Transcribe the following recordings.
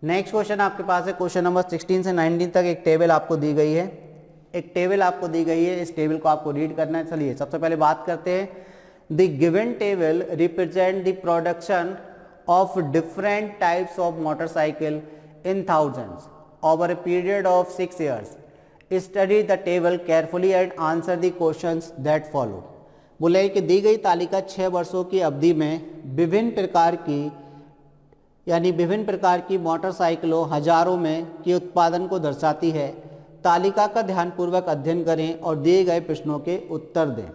Next question आपके पास है question number 16 से 19 तक एक टेबल आपको दी गई है। एक टेबल आपको दी गई है, इस टेबल को आपको रीड करना है। चलिए सबसे पहले बात करते हैं। The given table represent the production of different types of motorcycle in thousands over a period of 6 years. Study the table carefully and answer the questions that follow. बोले कि दी गई तालिका 6 वर्षों की अवधि में विभिन्न प्रकार की मोटरसाइकिलों हजारों में के उत्पादन को दर्शाती है। तालिका का ध्यानपूर्वक अध्ययन करें और दिए गए प्रश्नों के उत्तर दें।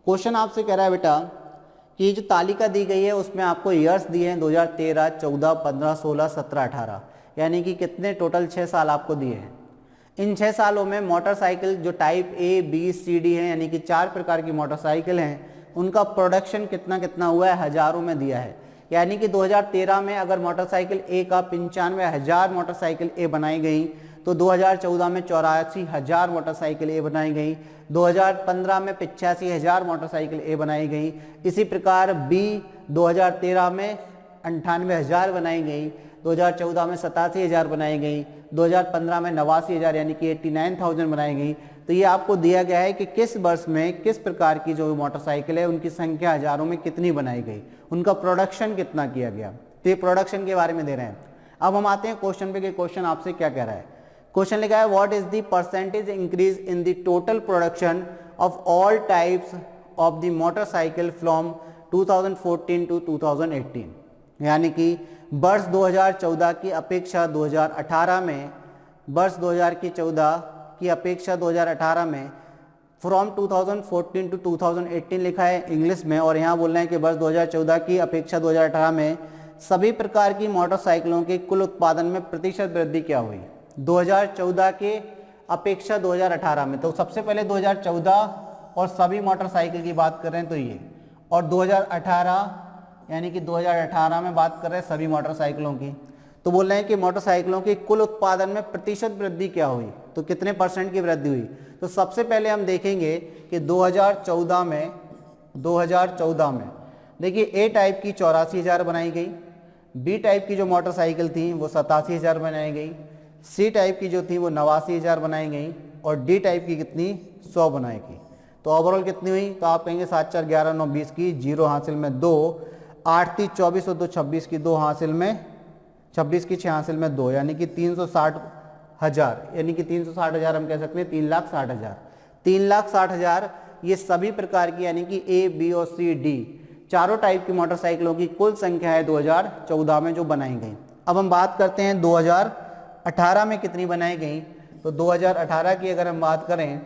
क्वेश्चन आपसे कह रहा है बेटा कि जो तालिका दी गई है उसमें आपको ईयर्स दिए हैं 2013, 14, 15, 16, 17, 18, यानी कि कितने टोटल 6 साल आपको दिए हैं। इन 6 सालों में मोटरसाइकिल जो type A B C D है, यानी कि 4 प्रकार की मोटरसाइकिल हैं, उनका प्रोडक्शन कितना कितना हुआ है, हजारों में दिया है। यानी कि 2013 में अगर मोटरसाइकिल ए का 95,000 मोटरसाइकिल ए बनाई गई तो 2014 में 84,000 मोटरसाइकिल ए बनाई गई, 2015 में 85,000 मोटरसाइकिल ए बनाई गई। इसी प्रकार बी 2013 में 98,000 बनाई गई, 2014 में 87,000 बनाई गई, 2015 में 89,000 यानी कि 89,000 बनाई गई। तो ये आपको दिया गया है कि किस वर्ष में किस प्रकार की जो मोटरसाइकिल है उनकी संख्या हजारों में कितनी बनाई गई, उनका प्रोडक्शन कितना किया गया। तो ये प्रोडक्शन के बारे में दे रहे हैं। अब हम आते हैं क्वेश्चन पे कि क्वेश्चन आपसे क्या कह रहा है। क्वेश्चन लिखा है what is the percentage increase in the total production of all types of the motorcycle from 2014 to 2018। यानी कि वर्ष 2014 की अपेक्षा 2018 में, वर्ष 2014 की अपेक्षा 2018 में फ्रॉम 2014 टू 2018 लिखा है इंग्लिश में, और यहाँ बोल रहे हैं कि वर्ष 2014 की अपेक्षा 2018 में सभी प्रकार की मोटरसाइकिलों के कुल उत्पादन में प्रतिशत वृद्धि क्या हुई 2014 के अपेक्षा 2018 में। तो सबसे पहले 2014 और सभी मोटरसाइकिल की बात कर रहे हैं तो ये, और 2018 यानी कि 2018 में बात कर रहे हैं सभी मोटरसाइकिलों की। तो बोल रहे हैं कि मोटरसाइकिलों के कुल उत्पादन में प्रतिशत वृद्धि क्या हुई, तो कितने परसेंट की वृद्धि हुई। तो सबसे पहले हम देखेंगे कि 2014 में देखिए ए टाइप की 84,000 बनाई गई, बी टाइप की जो मोटरसाइकिल थी वो 87,000 बनाई गई, सी टाइप की जो थी वो 89,000 बनाई गई, और डी टाइप की कितनी 100 बनाई गई। तो ओवरऑल कितनी हुई, तो आप कहेंगे 7, 4, 11, 9, 20 की 0 हासिल में 2, 8, 3, 24 और 2, 26 की 2 हासिल में 26 की 6 हासिल में 2, यानी कि 360,000, यानी कि 360,000 हम कह सकते हैं 3,60,000। 3,60,000 ये सभी प्रकार की यानी कि ए बी और सी डी चारों टाइप की मोटरसाइकिलों की कुल संख्या है 2014 में जो बनाई गई। अब हम बात करते हैं 2018 में कितनी बनाई गई। तो 2018 की अगर हम बात करें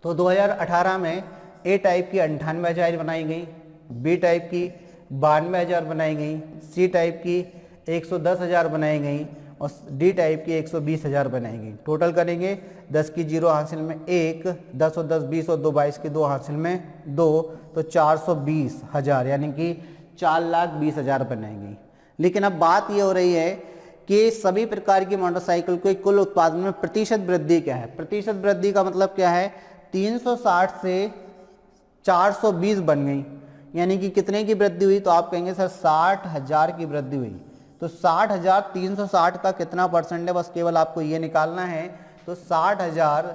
तो 2018 में ए टाइप की 98,000 बनाई गई, बी टाइप की 92,000 बनाई गई, सी टाइप की 110,000 बनाई गई, और डी टाइप की 120,000 बनाई गई। टोटल करेंगे 10 की 0 हासिल में 1, 10 और 10 20 और 2 22 की 2 हासिल में 2, तो 420,000 यानी कि 4,20,000 बनाई गई। लेकिन अब बात ये हो रही है कि सभी प्रकार की मोटरसाइकिल के कुल उत्पादन में प्रतिशत वृद्धि क्या है। प्रतिशत वृद्धि का मतलब क्या है, 360 से 420 बन गई, यानी कि कितने की वृद्धि हुई, तो आप कहेंगे सर 60,000 की वृद्धि हुई। तो 60,000 360 का कितना परसेंट है, बस केवल आपको ये निकालना है। तो 60,000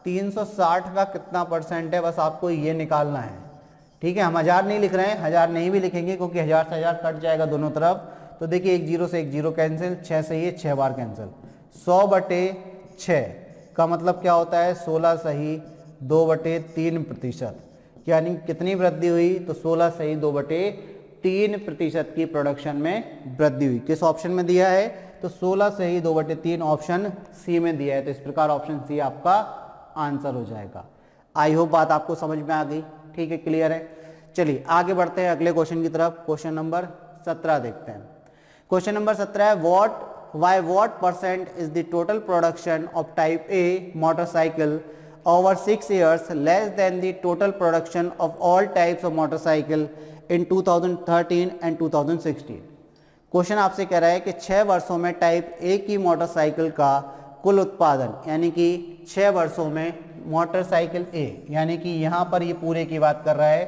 360 का कितना परसेंट है, बस आपको ये निकालना है। ठीक है, हम 1000 नहीं लिख रहे हैं, 1000 नहीं भी लिखेंगे क्योंकि 1000 से 1000 कट जाएगा दोनों तरफ। तो देखिए एक 0 से एक 0 कैंसिल, 6 से ये 6 बार कैंसिल, 100/6 का मतलब क्या होता है, 16 सही 2/3%, यानी कितनी वृद्धि हुई, तो 16 सही 2/3% की प्रोडक्शन में वृद्धि हुई। किस ऑप्शन में दिया है, तो 16 सही 2/3 ऑप्शन सी में दिया है। तो इस प्रकार ऑप्शन सी आपका आंसर हो जाएगा। आई होप बात आपको समझ में आ गई। ठीक है, क्लियर है। चलिए आगे बढ़ते हैं अगले क्वेश्चन की तरफ। क्वेश्चन नंबर 17 देखते हैं। क्वेश्चन नंबर 17 है what percent is the total production of type A motorcycle over 6 years less than the total production of all types of motorcycle in 2013 and 2016। Question आपसे कह रहा है कि 6 वर्षों में टाइप ए की मोटरसाइकिल का कुल उत्पादन, यानी कि 6 वर्षों में मोटरसाइकिल ए, यानी कि यहाँ पर ये पूरे की बात कर रहा है,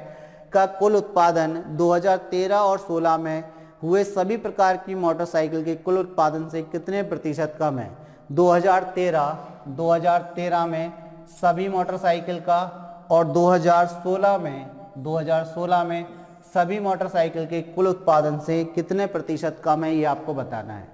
का कुल उत्पादन 2013 और 16 में हुए सभी प्रकार की मोटरसाइकिल के कुल उत्पादन से कितने प्रतिशत कम है? 2013 में सभी मोटरसाइकिल का और 2016 में सभी मोटरसाइकिल के कुल उत्पादन से कितने प्रतिशत कम है, ये आपको बताना है।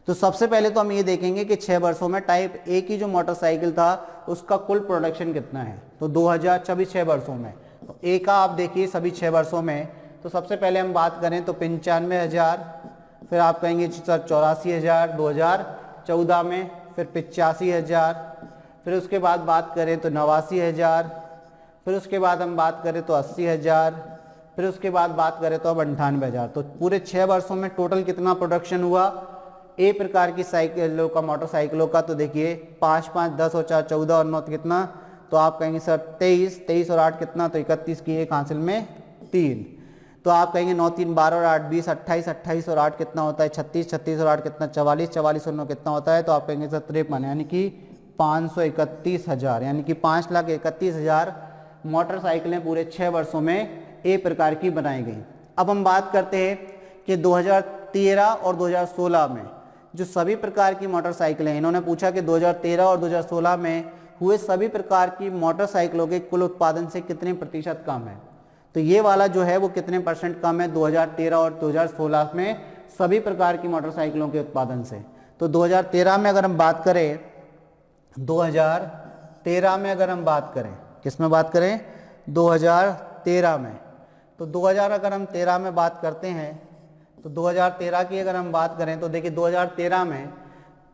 तो सबसे पहले तो हम ये देखेंगे कि 6 वर्षों में टाइप ए की जो मोटरसाइकिल था उसका कुल प्रोडक्शन कितना है। तो 2024 6 वर्षों में, तो ए का आप देखिए सभी 6 वर्षों में, तो सबसे पहले हम बात करें तो 95,000, फिर आप कहेंगे सर 84,000 2014 में, फिर 85,000, फिर उसके बाद बात करें तो 89,000, फिर उसके बाद हम बात करें तो 80,000, फिर उसके बाद बात करें तो अब 98,000। तो पूरे 6 वर्षों में टोटल कितना प्रोडक्शन हुआ ए प्रकार की साइकिलों का, मोटरसाइकिलों का? तो देखिए 5 5 10 और 4 14 और 9 कितना, तो आप कहेंगे सर 23 और 8 कितना, तो 31 की एक हासिल में 3, तो आप कहेंगे 9 3 12 और 8 20, 28 और 8 कितना होता है 36 और 8 कितना 44 और 9 कितना होता है, तो आप कहेंगे सर 53, यानी कि 531,000, यानी कि 5,31,000 मोटरसाइकिलें पूरे 6 वर्षों में ए प्रकार की बनाई गई। अब हम बात करते हैं कि 2013 और 2016 में जो सभी प्रकार की मोटरसाइकिलें, इन्होंने पूछा कि 2013 और 2016 में हुए सभी प्रकार की मोटरसाइकिलों के कुल उत्पादन से कितने प्रतिशत कम है। तो ये वाला जो है वो कितने परसेंट कम है 2013 और 2016 में सभी प्रकार की मोटरसाइकिलों के उत्पादन से। तो 2013 में अगर हम बात करें, 2013 में अगर हम बात करें, किस में बात करें? 2013 में। तो 2000 अगर हम 13 में बात करते हैं, तो 2013 की अगर हम बात करें तो देखिए 2013 में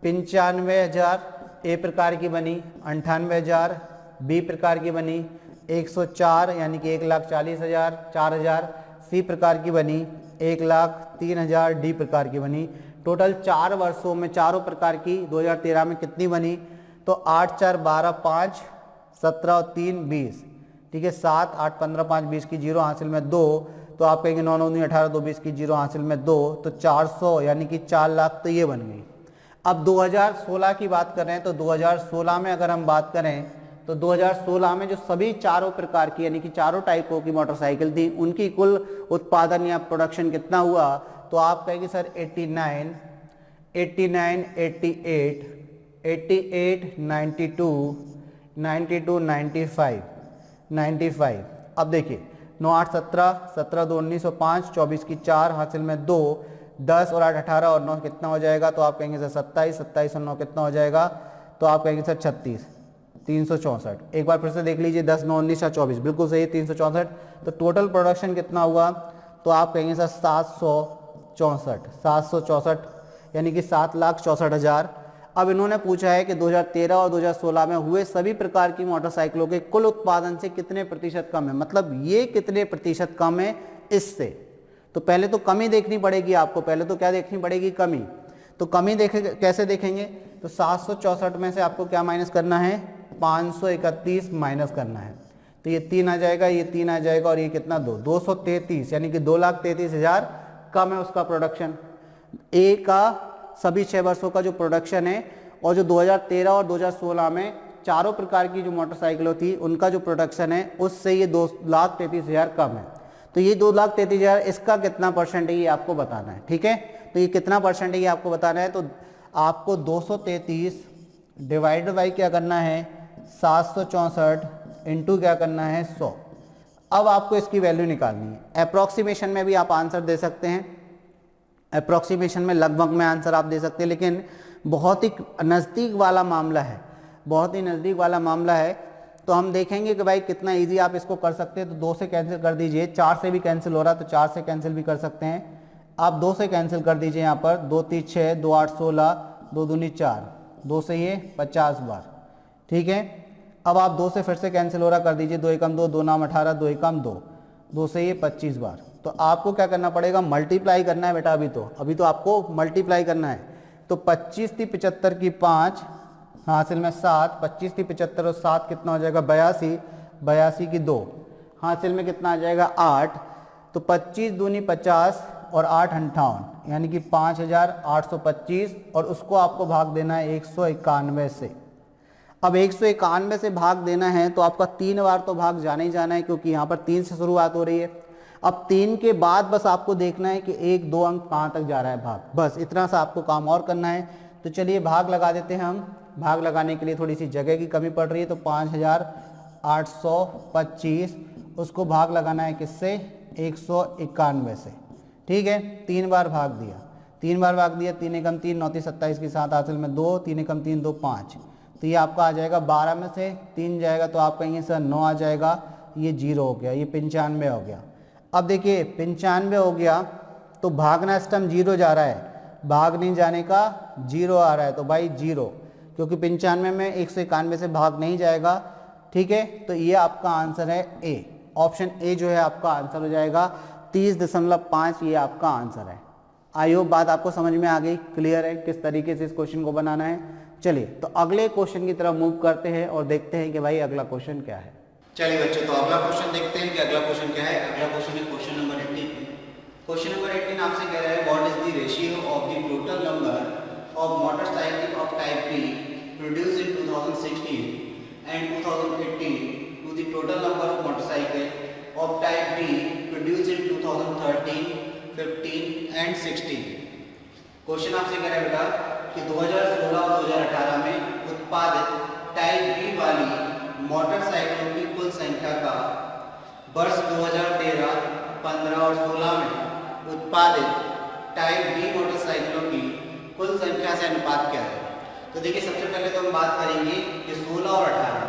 95,000 ए प्रकार की बनी, 98,000 बी प्रकार की बनी, 104 यानी कि 1,40,000 4,000 सी प्रकार की बनी, 1,03,000 डी प्रकार की बनी। टोटल 4 वर्षों में चारों प्रकार की 2013 में कितनी बनी? तो 8 4 12 5 17 और 3 20, ठीक है, 7 8 15 5 20 की 0 हासिल में 2, तो आप कहेंगे 9 9 18 2 20 की 0 हासिल में 2, तो 400 यानी कि 4 लाख, तो ये बन गई। अब 2016 की बात कर रहे हैं, तो 2016 में अगर हम बात करें तो 2016 में जो सभी चारों प्रकार की यानी कि चारों टाइपों की मोटरसाइकिल थी उनकी कुल उत्पादन या प्रोडक्शन कितना हुआ? तो आप कहेंगे सर 89, 88, 92, 95। अब देखिए 9 8 17, 17 2 19 और 5, 24 की 4 हासिल में 2, 10 और 8 18 और 9 कितना हो जाएगा? तो आप कहेंगे सर 27 और 9 कितना हो जाएगा? तो आप कहेंगे सर 36, 364। एक बार फिर से देख लीजिए, 10 9 19 और 24 बिल्कुल सही, 364। तो टोटल प्रोडक्शन कितना हुआ? तो आप कहेंगे सर 764 यानी कि 7,64,000। अब इन्होंने पूछा है कि 2013 और 2016 में हुए सभी प्रकार की मोटरसाइकिलों के कुल उत्पादन से कितने प्रतिशत कम है, मतलब ये कितने प्रतिशत कम है इससे। तो पहले तो कमी देखनी पड़ेगी आपको, पहले तो क्या देखनी पड़ेगी? कमी। तो कमी देखेंगे, कैसे देखेंगे? तो 764 में से आपको क्या माइनस करना है? 531 माइनस करना है, तो ये 3 आ जाएगा, ये 3 आ जाएगा, और ये कितना 233 यानी कि 2,33,000 कम है उसका प्रोडक्शन। ए का सभी 6 वर्षों का जो प्रोडक्शन है, और जो 2013 और 2016 में चारों प्रकार की जो मोटरसाइकिलों थी उनका जो प्रोडक्शन है उससे ये 2,33,000 कम है। तो ये 2,33,000 इसका कितना परसेंट है ये आपको बताना है, ठीक है। तो ये कितना परसेंट है ये आपको बताना है। तो आपको 233 डिवाइडेड बाई क्या करना है? 764 इंटू क्या करना है? 100। अब आपको इसकी वैल्यू निकालनी है। अप्रॉक्सीमेशन में भी आप आंसर दे सकते हैं, अप्रॉक्सीमेशन में लगभग में आंसर आप दे सकते हैं, लेकिन बहुत ही नज़दीक वाला मामला है, बहुत ही नज़दीक वाला मामला है। तो हम देखेंगे कि भाई कितना इजी आप इसको कर सकते हैं। तो 2 से कैंसिल कर दीजिए, 4 से भी कैंसिल हो रहा है तो 4 से कैंसिल भी कर सकते हैं। आप 2 से कैंसिल कर दीजिए, यहाँ पर 2 3 6, 2 8 16, 2 दूनी 4, 2 से ये 50 बार, ठीक है। अब आप 2 से फिर से कैंसिल हो रहा कर दीजिए, 2 एकम 2, 2 नाम 18, 2 एकम 2, 2 से ये 25 बार। तो आपको क्या करना पड़ेगा? मल्टीप्लाई करना है बेटा, अभी तो आपको मल्टीप्लाई करना है। तो 25 थी 75 की 5 हासिल में 7, 25 थी 75 और 7 कितना हो जाएगा? 82, 82 की 2 हासिल में कितना आ जाएगा? 8। तो 25 दूनी 50 और 8 58 यानी कि 5,825, और उसको आपको भाग देना है 191 से। अब 191 से भाग देना है तो आपका 3 बार तो भाग जाना ही जाना है, क्योंकि यहाँ पर 3 से शुरुआत हो रही है। अब 3 के बाद बस आपको देखना है कि 1-2 अंक कहाँ तक जा रहा है भाग, बस इतना सा आपको काम और करना है। तो चलिए भाग लगा देते हैं हम। भाग लगाने के लिए थोड़ी सी जगह की कमी पड़ रही है, तो 5825 उसको भाग लगाना है किससे, 191 से। ठीक है, 3 बार भाग दिया, 3 बार भाग दिया, 3 एकम 3, 9 27 के साथ हासिल में 2, 3 एकम 3 2 5, तो ये आपका आ जाएगा 12 में से 3 जाएगा तो आप कहेंगे सर 9 आ जाएगा, ये 0 हो गया, ये 95 हो गया। अब देखिए 95 हो गया तो भागना इस टाइम 0 जा रहा है, भाग नहीं जाने का 0 आ रहा है, तो भाई 0, क्योंकि 95 में 191 से भाग नहीं जाएगा। ठीक है, तो ये आपका आंसर है ए, ऑप्शन ए जो है आपका आंसर हो जाएगा 30.5, ये आपका आंसर है। आई होप बात आपको समझ में आ गई, क्लियर है किस तरीके से इस क्वेश्चन को बनाना है। चलिए तो अगले क्वेश्चन की तरफ मूव करते हैं और देखते हैं कि भाई अगला क्वेश्चन क्या है। चलिए बच्चों, तो अगला क्वेश्चन देखते हैं कि अगला क्वेश्चन क्या है। अगला क्वेश्चन है क्वेश्चन नंबर 18। क्वेश्चन नंबर 18 आपसे कह रहा है what is the ratio of the total number of motorcycle of type B produced in 2016 and 2018 to the total number of motorcycle of type B produced in 2013, 15 and 16। Question आपसे कह रहा है बेटा कि 2016 और 2018 में उत्पादित टाइप बी वाली मोटरसाइकिलों की कुल संख्या का वर्ष 2013, 15 और 16 में उत्पादित टाइप बी मोटरसाइकिलों की कुल संख्या से अनुपात क्या है। तो देखिए सबसे पहले तो हम बात करेंगे कि 16 और 18,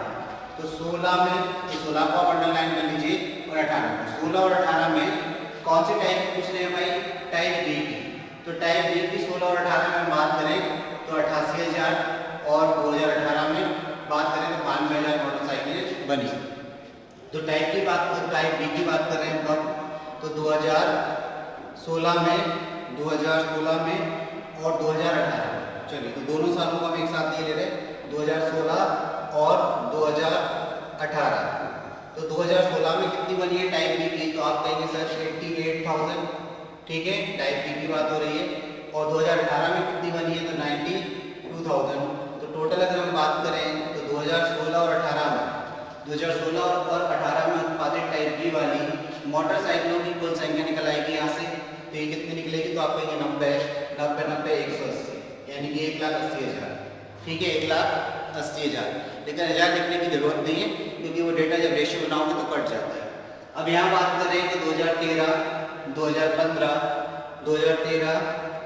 तो 16 में 16 को आप अंडरलाइन कर लीजिए और 18 16 और 18 में कौन सी टाइप पूछ रहे हैं भाई, टाइप बी की। तो टाइप बी की 16 और 18 में बात करें तो 88,000 और 2018 में बात करें तो 92,000 मोटरसाइकिलें बनी। तो टाइप की बात, टाइप बी की बात कर रहे हैं कब, तो 2016 में और 2018 में। चलिए तो दोनों सालों को हम एक साथ नहीं ले रहे, 2016 और 2018। तो 2016 में कितनी बनी है टाइप बी की, तो आप कहेंगे सर 88,000। ठीक है, टाइप बी की बात हो रही है। और 2018 में कितनी बनी है, तो 92,000। तो टोटल अगर हम बात करें तो 2016 और 18 में 2016 और 18 में उत्पादित टाइप बी वाली मोटरसाइकिलों की कुल संख्या निकल आएगी यहाँ से। तो ये कितनी निकलेगी, तो आप कहेंगे 90, 180, यानी कि 1,80,000। ठीक है, 1,80,000। लेकिन 1000 लिखने की जरूरत नहीं है क्योंकि वो डेटा जब रेशियो बनाओगे तो कट जाता है। अब यहाँ बात करें कि 2013, 2015, 2013,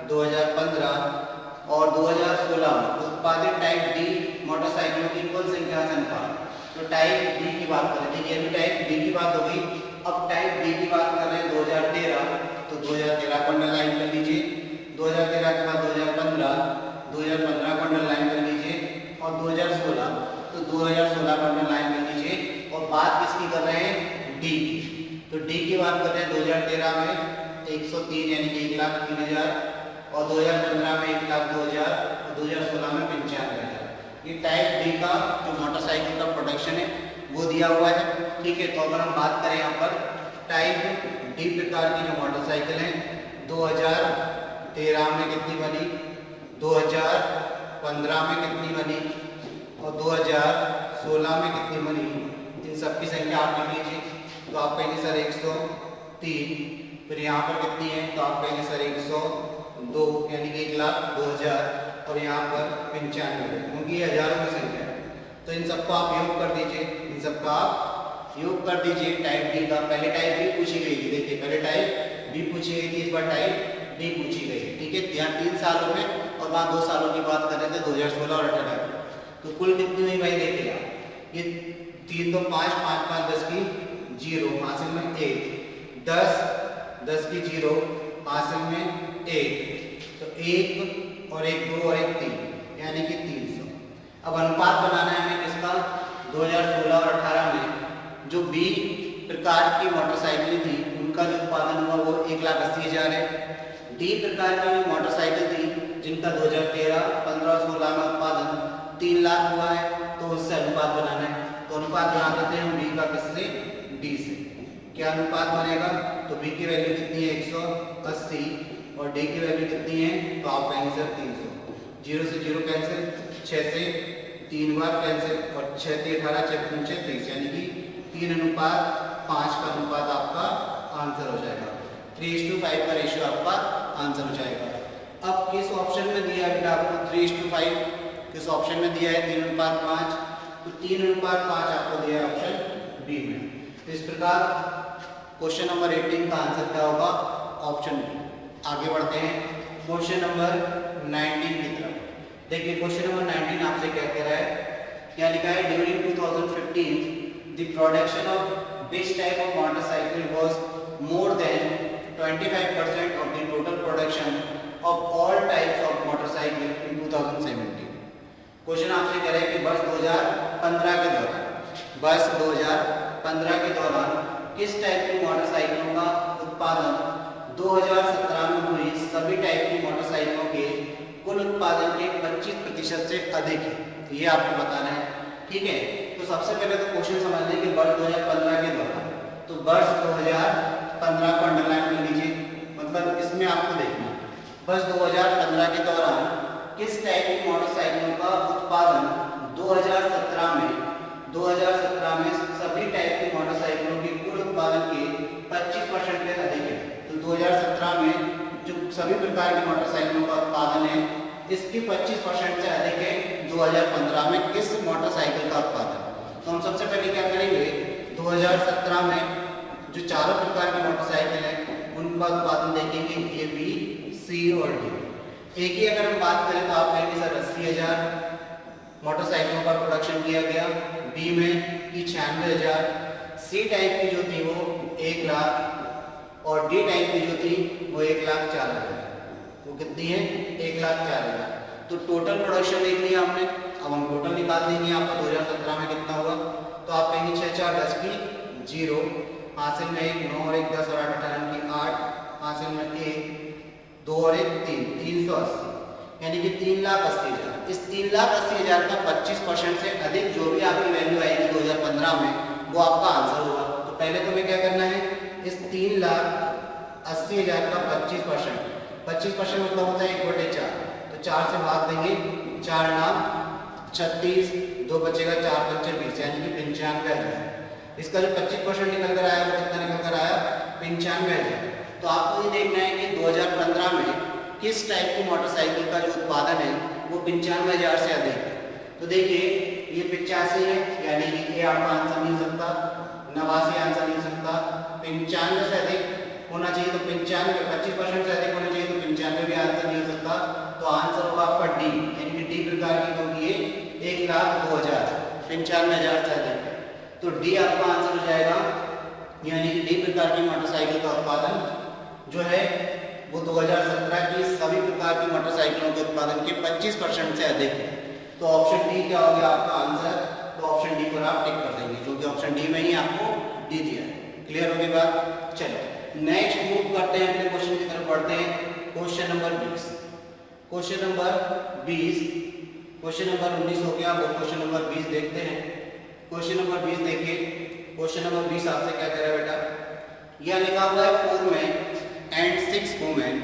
2015 और 2016 में उत्पादित टाइप डी मोटरसाइकिलों की कुल संख्या से अनुपात। तो टाइप डी की बात करें, देखिए अभी टाइप डी की बात हो गई, अब टाइप डी की बात कर रहे हैं 2013, तो 2013 को अंडरलाइन कर लीजिए, 2013 के बाद 2015 को अंडरलाइन कर लीजिए और 2016, तो 2016 को अंडरलाइन कर लीजिए। और बात किसकी कर रहे हैं, डी की। तो डी की बात कर रहे हैं 2013 में 103 यानी कि 1,03,000 और 2015 में 1,02,000 और 2016 में 95,000। ये टाइप डी का जो मोटरसाइकिल का प्रोडक्शन है वो दिया हुआ है। ठीक है, तो अगर हम बात करें यहाँ पर टाइप डी प्रकार की जो मोटरसाइकिल हैं 2013 में कितनी बनी, 2015 में कितनी बनी और 2016 में कितनी बनी, इन सब की संख्या आप लिख लीजिए। तो आप कहेंगे सर 103, फिर यहाँ पर कितनी है, तो आप कहेंगे सर 102 यानी कि 1,02,000 और यहाँ पर 95, क्योंकि ये हजारों की संख्या है। तो इन सबको आप योग कर दीजिए, इन सबका आप योग कर दीजिए। टाइप डी का पहले टाइप बी पूछी गई थी, देखिए पहले टाइप बी पूछी गई थी, इस बार टाइप डी पूछी गई है। ठीक है, यहाँ 3 सालों में और वहाँ 2 सालों की बात कर रहे थे 2016 और 18। तो कुल कितनी हुई भाई, देखिए ये 3 2 5 5 5 10 की 0 हासिल में 1, 10 10 की 0 हासिल में 1, तो 1 और 1 2 और 1 3 यानी कि 300। अब अनुपात बनाना है हमें किसका, 2016 और 18 में जो बी प्रकार की मोटरसाइकिलें थी उनका जो उत्पादन हुआ वो 1,80,000 है। डी प्रकार की मोटरसाइकिल थी जिनका 2013, 15 और 16 में उत्पादन 3 लाख हुआ है, तो उससे अनुपात बनाना है। तो अनुपात बना देते हैं हम बी का किससे, डी से। क्या अनुपात बनेगा, तो बी की वैल्यू कितनी है 180 और डी की वैल्यू कितनी है, तो आप कहेंगे सर 300। 0 से 0 कैंसिल, 6 से 3 बार कैंसिल और 6 से 18, 6 से 30 यानी कि 3:5 का अनुपात आपका आंसर हो जाएगा। 3:5 का रेशियो आपका आंसर हो जाएगा। अब किस ऑप्शन में दिया है बेटा आपको 3:5, किस ऑप्शन में दिया है 3:5, तो 3:5 आपको दिया है ऑप्शन बी में। तो इस प्रकार क्वेश्चन नंबर 18 का आंसर क्या होगा, ऑप्शन बी। आगे बढ़ते हैं क्वेश्चन नंबर 19 की तरफ। देखिए क्वेश्चन नंबर 19 आपसे क्या कह रहा है, क्या लिखा है, during 2015 the production of which type of motorcycle was more than 25% of the total production of all types of motorcycle in 2017। Question आपसे कह रहे हैं कि वर्ष 2015 के दौरान, वर्ष 2015 के दौरान किस टाइप की मोटरसाइकिलों का उत्पादन 2017 में हुई सभी टाइप की मोटरसाइकिलों के कुल उत्पादन के 25% से अधिक है, ये आपको बताना है। ठीक है, तो सबसे पहले तो क्वेश्चन समझ लें कि वर्ष 2015 के दौरान, तो वर्ष 2015 को अंडरलाइन कर लीजिए, मतलब इसमें आपको देखना वर्ष 2015 के दौरान किस टाइप की मोटरसाइकिलों का उत्पादन 2017 में सभी टाइप की मोटरसाइकिलों के कुल उत्पादन के 25% से अधिक है। तो 2017 में जो सभी प्रकार की मोटरसाइकिलों का उत्पादन है इसकी 25% से अधिक है 2015 में किस मोटरसाइकिल का उत्पादन। तो हम सबसे पहले क्या करेंगे, 2017 में जो चारों प्रकार की मोटरसाइकिल है उनका उत्पादन देखेंगे, ए, बी, सी और डी। ए की अगर हम बात करें तो आप कहेंगे सर 80,000 मोटरसाइकिलों का प्रोडक्शन किया गया, बी में की 96,000, सी टाइप की जो थी वो 1 लाख और डी टाइप की जो थी वो 1,04,000। वो कितनी है, 1,04,000। तो टोटल प्रोडक्शन देख लिया हमने, अब हम टोटल निकाल देंगे आपको 2017 में कितना हुआ। तो आप कहेंगे 6 4 10 की 0, हासिल में 1 9 और 1 10 और 8 18 की 8, हासिल में 1 2 और 1 3, 380, यानी कि 3,80,000। इस 3,80,000 का 25% से अधिक जो भी आपकी वैल्यू आएगी 2015 में वो आपका आंसर होगा। तो पहले तुम्हें क्या करना है, इस 3,80,000 का 25% मतलब होता है 1/4, तो 4 से भाग देंगे, 4 नाम 36, 2 बचेगा 4 पंचे 20, यानी कि 95,000। इसका जो 25% निकल कर आया वो कितना निकल कर आया, 95,000। तो आपको ये देखना है कि 2015 में किस टाइप की मोटरसाइकिल का जो उत्पादन है वो 95,000 से अधिक है। तो देखिए ये 85 है, यानी कि ये आपका आंसर नहीं हो सकता, 89 आंसर नहीं हो सकता, 95 से अधिक होना चाहिए, तो 95 25% से अधिक होना चाहिए, तो 95 भी आंसर नहीं हो सकता। तो आंसर होगा आपका डी, यानी कि डी प्रकार की, क्योंकि ये 1,02,000 95,000 से अधिक है। तो डी आपका आंसर हो जाएगा, यानी कि डी प्रकार की मोटरसाइकिल का उत्पादन जो है वो 2017 की सभी प्रकार की मोटरसाइकिलों के उत्पादन के 25% से अधिक है। तो ऑप्शन डी क्या हो गया आपका आंसर, तो ऑप्शन डी पर आप टिक कर देंगे, क्योंकि ऑप्शन डी में ही आपको डी दिया है। क्लियर होगी बात। चलो नेक्स्ट मूव करते हैं, अपने क्वेश्चन की तरफ बढ़ते हैं। Question number 20, question number 20, question number 19 हो गया, वो क्वेश्चन नंबर 20 देखते हैं। क्वेश्चन नंबर 20 देखिए, क्वेश्चन नंबर 20 आपसे क्या कह रहा है बेटा, यह लिखा हुआ है 4 men and 6 women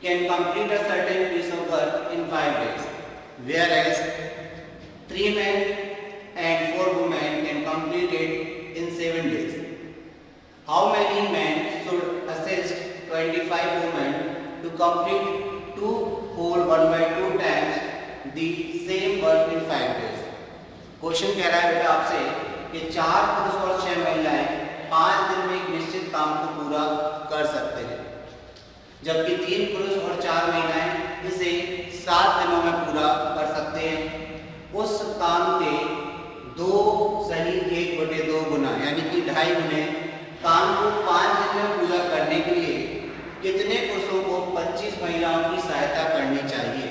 can complete a certain piece of work in 5 days, whereas 3 men and 4 women can complete it in 7 days. How many men should assist 25 women to complete 2 whole 1/2 times the same work in 5 days? Question कह रहा है बेटा आपसे कि 4 पुरुष और 6 महिलाएं 5 दिन में एक निश्चित काम को पूरा कर सकते हैं, जबकि 3 पुरुष और 4 महिलाएं इसे 7 दिनों में पूरा कर सकते हैं। उस काम के 2 सही 1/2 गुना, यानी कि 2.5 गुने काम को 5 दिन में पूरा करने के लिए कितने पुरुषों को 25 महिलाओं की सहायता करनी चाहिए।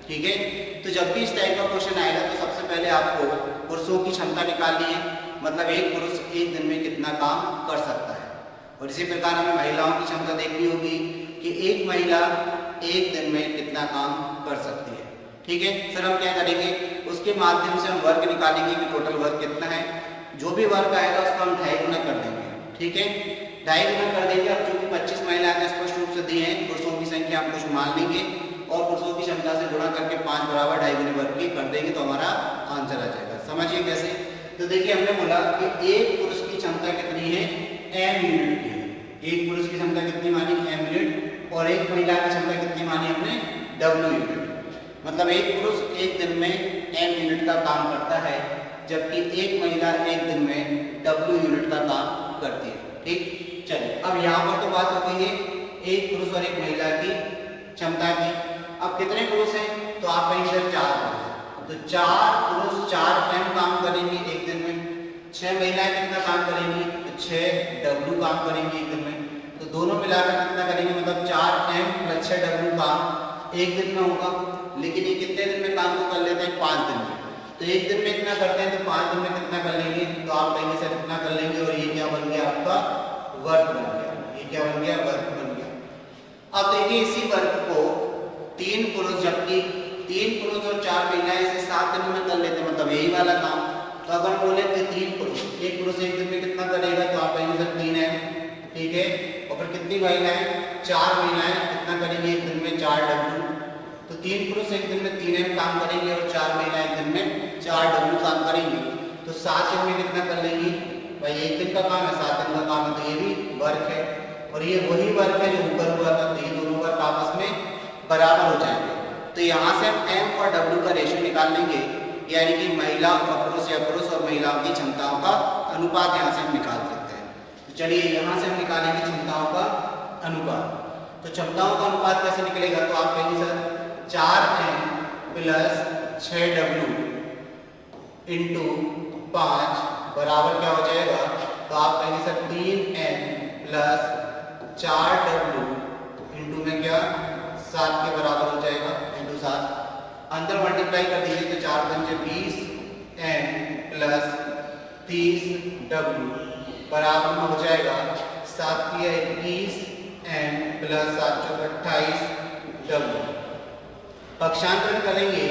ठीक है, तो जब भी इस टाइप का क्वेश्चन आएगा तो सबसे पहले आपको पुरुषों की क्षमता निकालनी है, मतलब एक पुरुष एक दिन में कितना काम कर सकता है। और इसी प्रकार हमें महिलाओं की क्षमता देखनी होगी कि एक महिला एक दिन में कितना काम कर सकती है। ठीक है, फिर हम क्या करेंगे, उसके माध्यम से हम वर्क निकालेंगे कि टोटल वर्क कितना है। जो भी वर्क आएगा उसको हम 2.5 गुना कर देंगे। ठीक है, 2.5 गुना कर देंगे। अब चूंकि 25 महिलाएं का स्पष्ट रूप से दिए हैं, पुरुषों की संख्या हम कुछ मान लेंगे और पुरुषों की क्षमता से गुणा करके 5 बराबर 2.5 गुने वर्क की कर देंगे, तो हमारा आंसर आ जाएगा। समझिए कैसे। तो देखिए हमने बोला कि एक पुरुष की क्षमता कितनी है, m यूनिट की है, एक पुरुष की क्षमता कितनी मानी m यूनिट और एक महिला की क्षमता कितनी मानी हमने w यूनिट। मतलब एक पुरुष एक दिन में m यूनिट का काम करता है जबकि एक महिला एक दिन में w यूनिट का काम करती है। ठीक, चलिए अब यहाँ पर तो बात हो गई है एक पुरुष और एक महिला की क्षमता की। अब कितने पुरुष हैं तो आप कहेंगे सर 4 पुरुष, तो 4 पुरुष 4 m काम करेंगे एक दिन में, 6 महिलाएं कितना काम करेंगी तो 6 w काम करेंगी एक दिन में। तो दोनों मिलाकर कितना करेंगे मतलब 4m + 6w काम एक दिन में होगा। लेकिन ये कितने दिन में काम को कर लेते हैं 5 दिन में। तो एक दिन में इतना करते हैं तो 5 दिन में कितना कर लेंगे तो आप कहेंगे सर इतना कर लेंगे और ये क्या बन गया आपका वर्क बन गया। ये क्या बन गया वर्क बन गया। अब देखिए इसी वर्क को 3 पुरुष जबकि 3 पुरुष और 4 महिलाएं इसे 7 दिन में कर लेते हैं मतलब यही वाला काम। तो अगर बोले कि 3 पुरुष एक पुरुष एक दिन में कितना करेगा तो आप कहेंगे सर 3 है। ठीक है, और फिर कितनी महिलाएं 4 महिलाएं कितना करेंगी एक दिन में 4 w। तो 3 पुरुष एक दिन में 3m काम करेंगे और 4 महिलाएं एक दिन में 4 w काम करेंगी। तो 7 दिन में कितना कर लेंगी भाई एक दिन का काम है 7 दिन का काम है तो ये भी वर्क है और ये वही वर्क है जो ऊपर हुआ था। तो ये दोनों वर्क आपस में बराबर हो जाएंगे। तो यहाँ से हम m और w का रेशियो निकाल लेंगे यानी कि महिला और पुरुष या पुरुष और महिलाओं की क्षमताओं का अनुपात यहाँ से हम निकाल सकते हैं। तो चलिए यहाँ से हम निकालेंगे क्षमताओं का अनुपात। तो क्षमताओं का अनुपात कैसे निकलेगा तो आप कहेंगे सर 4m + 6w इंटू 5 बराबर क्या हो जाएगा तो आप कहेंगे सर 3m + 4w इंटू में क्या 7 के बराबर हो जाएगा इंटू 7। अंदर मल्टीप्लाई कर दीजिए तो 4 पंजे 20m + 30w बराबर में हो जाएगा 7 × 21m + 7 × 28w। पक्षांतरण करेंगे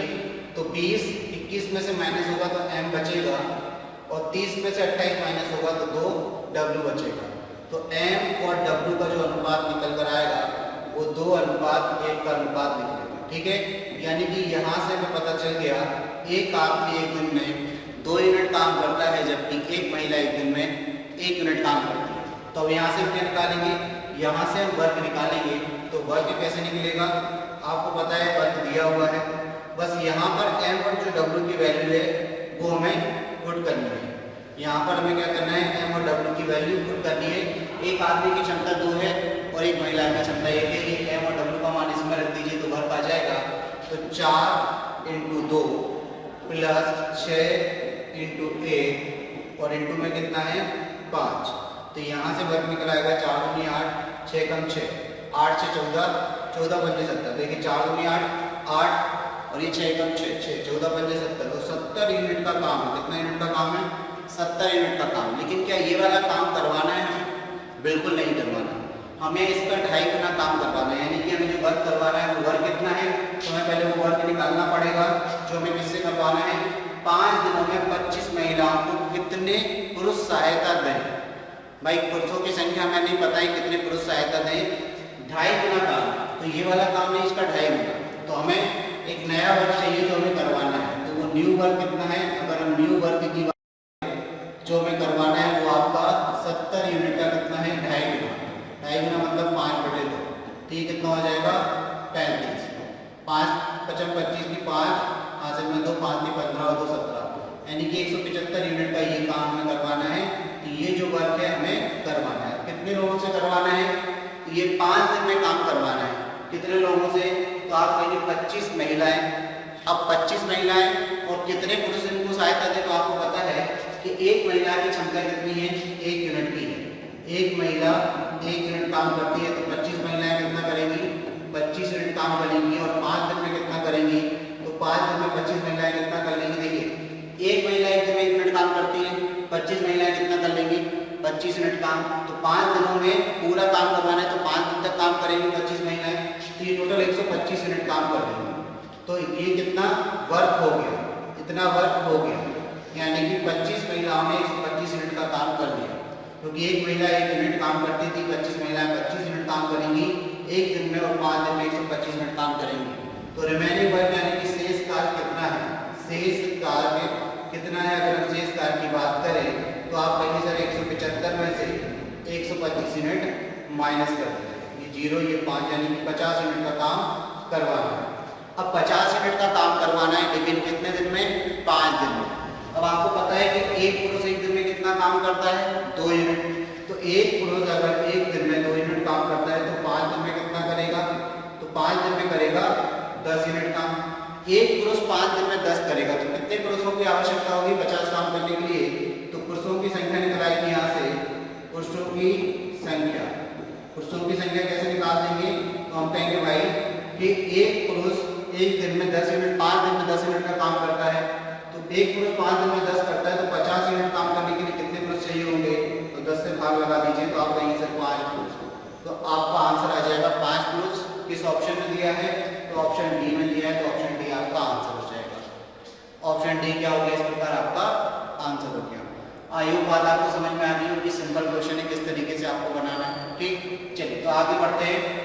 तो 20 21 में से माइनस होगा तो m बचेगा और 30 में से 28 माइनस होगा तो 2w बचेगा। तो m और w का जो अनुपात निकल कर आएगा वो 2:1 का अनुपात निकलेगा। ठीक है, यानी कि यहाँ से हमें पता चल गया एक आदमी एक दिन में 2 यूनिट काम करता है जबकि एक महिला एक दिन में 1 यूनिट काम करती है। तो अब यहाँ से हम क्या निकालेंगे यहाँ से हम वर्क निकालेंगे। तो वर्क कैसे निकलेगा आपको पता है वर्क दिया हुआ है, बस यहाँ पर m और जो w की वैल्यू है वो हमें पुट करनी है। यहाँ पर हमें क्या करना है m और w की वैल्यू पुट करनी है। एक आदमी की क्षमता 2 है और एक महिला की क्षमता 1 है। ये m और w का मान इसमें रख दीजिए तो वर्क आ जाएगा। तो 4 × 2 + 6 × 1 और इंटू में कितना है 5। तो यहाँ से वर्क निकल आएगा 4 × 8 6 कम 6 8 से 14 14 पंजे 70। देखिए 4 × 8 8 और ये 6 कम 6 6 14 पंजे 70। तो 70 यूनिट का काम है। कितना यूनिट का काम है 70 यूनिट का काम। लेकिन क्या ये वाला काम करवाना है हमें बिल्कुल नहीं करवाना, हमें इसका 2.5 गुना काम करवाना है। यानी कि हमें जो वर्क करवाना है वो वर्क कितना है तो हमें पहले वो वर्क निकालना पड़ेगा जो हमें किससे करवाना है 5 दिनों में 25 महिलाओं को कितने पुरुष सहायता दें। भाई पुरुषों की संख्या हमें नहीं पता है कितने पुरुष सहायता दें, 2.5 गुना काम। तो ये वाला काम है इसका 2.5 गुना। तो हमें एक नया वर्क चाहिए जो हमें करवाना है। तो वो न्यू वर्क कितना है अगर हम न्यू वर्क की जो हमें करवाना है वो आपका 70 यूनिट का कितना है 2.5 गुना। 2.5 गुना मतलब 5/2। तो ये कितना हो जाएगा 35। 5 × 25 की 5 हासिल में 2 5 की 15 और 2 17 यानी कि 175 यूनिट का ये काम हमें करवाना है। तो ये जो वर्क है हमें करवाना है। कितने लोगों से करवाना है तो ये 5 दिन में काम करवाना है। कितने लोगों से तो आप कहेंगे 25 महिलाएं। अब 25 महिलाएं और कितने पुरुष इनको सहायता दे तो आपको पता है कि एक महिला की क्षमता कितनी है 1 यूनिट की है। एक महिला 1 यूनिट काम करती है तो 25 महिलाएं कितना करेंगी 25 यूनिट काम करेंगी और 5 दिन में कितना करेंगी तो 5 दिन में 25 महिलाएं कितना कर लेंगी। देखिए एक महिला एक दिन में 1 यूनिट काम करती है, 25 महिलाएं कितना कर लेंगी 25 यूनिट काम। तो 5 दिनों में पूरा काम करवाना है तो 5 दिन तक काम करेंगी 25 महिलाएं। तो ये टोटल 125 यूनिट काम कर देंगे। तो ये कितना वर्क हो गया, इतना वर्क हो गया। यानी कि 25 महिलाओं ने 125 यूनिट का काम कर दिया क्योंकि एक महिला 1 यूनिट काम करती थी, 25 महिलाएं 25 यूनिट काम करेंगी एक दिन में और 5 दिन में 125 मिनट काम करेंगी। तो रिमेनिंग वर्क यानी कि शेष कार्य कितना है, शेष कार्य कितना है। अगर हम शेष कार्य की बात करें तो आप कहेंगे सर 175 में से 125 यूनिट माइनस कर देंगे, ये 0 ये 5 यानी कि 50 यूनिट का काम करवाना है। अब 50 यूनिट का काम करवाना है लेकिन कितने दिन में? 5 दिन में। अब आपको पता है कि एक पुरुष एक दिन में कितना काम करता है? 2 यूनिट। तो एक पुरुष अगर एक दिन में 2 यूनिट काम करता है तो 5 दिन में कितना करेगा? तो 5 दिन में करेगा 10 यूनिट काम। एक पुरुष 5 दिन में 10 करेगा तो कितने पुरुषों की आवश्यकता होगी 50 काम करने के लिए? तो पुरुषों की संख्या निकल आएगी यहाँ से, पुरुषों की संख्या। पुरुषों की संख्या कैसे निकाल देंगे? तो हम कहेंगे भाई कि एक पुरुष एक दिन में 10 यूनिट, 5 दिन में 10 यूनिट का काम करता है। तो एक पुरुष 5 दिन में 10 करता है तो 50 यूनिट काम करने के लिए कितने पुरुष चाहिए होंगे? तो 10 से भाग लगा दीजिए तो आप कहेंगे सर 5 पुरुष। तो आपका आंसर आ जाएगा 5 पुरुष। किस ऑप्शन में दिया है? तो ऑप्शन डी में दिया है, तो ऑप्शन डी आपका आंसर हो जाएगा। ऑप्शन डी क्या हो गया? इस प्रकार आपका आंसर हो गया। आई होप बात आपको समझ में आ गई होगी। सिंपल क्वेश्चन है, किस तरीके से आपको बनाना है। ठीक, चलिए तो आगे बढ़ते हैं।